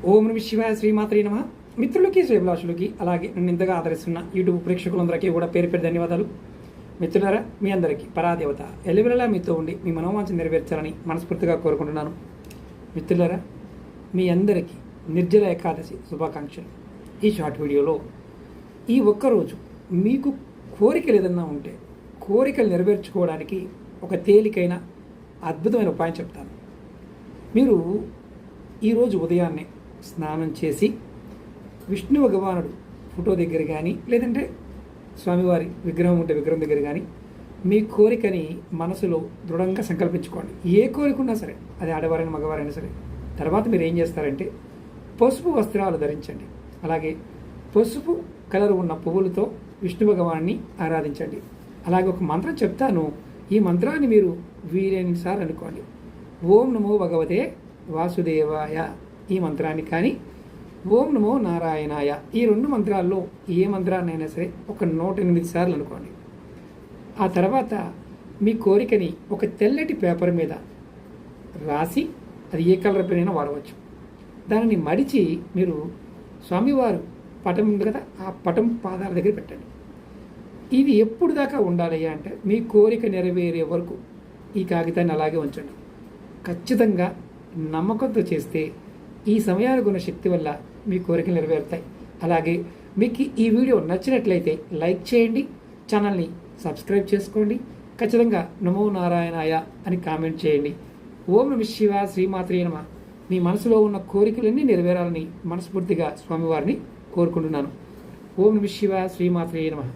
ఓం నమ శివాయ శ్రీమాత్రే నమః. మిత్రులకి శ్రేభిలాషులకి అలాగే నన్ను ఇంతగా ఆదరిస్తున్న యూట్యూబ్ ప్రేక్షకులందరికీ కూడా పేరు పేరు ధన్యవాదాలు. మిత్రులారా, మీ అందరికీ పరాదేవత ఎల్లవెల్లలా మీతో ఉండి మీ మనోవాంఛ నెరవేర్చాలని మనస్ఫూర్తిగా కోరుకుంటున్నాను. మిత్రులారా, మీ అందరికీ నిర్జల ఏకాదశి శుభాకాంక్షలు. ఈ షార్ట్ వీడియోలో ఈ ఒక్కరోజు మీకు కోరికలు ఏదన్నా ఉంటే కోరికలు నెరవేర్చుకోవడానికి ఒక తేలికైన అద్భుతమైన ఉపాయం చెప్తాను. మీరు ఈరోజు ఉదయాన్నే స్నానం చేసి విష్ణు భగవానుడు ఫోటో దగ్గర కానీ లేదంటే స్వామివారి విగ్రహం ఉంటే విగ్రహం దగ్గర కానీ మీ కోరికని మనసులో దృఢంగా సంకల్పించుకోండి. ఏ కోరిక ఉన్నా సరే, అది ఆడవారైనా మగవారైనా సరే. తర్వాత మీరు ఏం చేస్తారంటే పసుపు వస్త్రాలు ధరించండి. అలాగే పసుపు కలర్ ఉన్న పువ్వులతో విష్ణు భగవాన్ని ఆరాధించండి. అలాగే ఒక మంత్రం చెప్తాను. ఈ మంత్రాన్ని మీరు వీలైనసార్లు అనుకోండి. ఓం నమో భగవతే వాసుదేవాయ ఈ మంత్రాన్ని కానీ ఓం నమో నారాయణాయ ఈ రెండు మంత్రాల్లో ఏ మంత్రాన్నైనా సరే ఒక 108 సార్లు అనుకోండి. ఆ తర్వాత మీ కోరికని ఒక తెల్లటి పేపర్ మీద రాసి, అది ఏ కలర్ పైన వాడవచ్చు, దానిని మడిచి మీరు స్వామివారు పటం ఉంది కదా, ఆ పటం పాదాల దగ్గర పెట్టండి. ఇది ఎప్పుడు దాకా ఉండాలి అంటే మీ కోరిక నెరవేరే వరకు ఈ కాగితాన్ని అలాగే ఉంచండి. ఖచ్చితంగా నమ్మకంతో చేస్తే ఈ సమయానికి ఉన్న శక్తి వల్ల మీ కోరికలు నెరవేరుతాయి. అలాగే మీకు ఈ వీడియో నచ్చినట్లయితే లైక్ చేయండి, ఛానల్ని సబ్స్క్రైబ్ చేసుకోండి. ఖచ్చితంగా నమో నారాయణాయ అని కామెంట్ చేయండి. ఓం నమ శివాయ శ్రీమాత్రే నమః. మీ మనసులో ఉన్న కోరికలన్నీ నెరవేరాలని మనస్ఫూర్తిగా స్వామివారిని కోరుకుంటున్నాను. ఓం నమ శివాయ శ్రీమాత్రే నమః.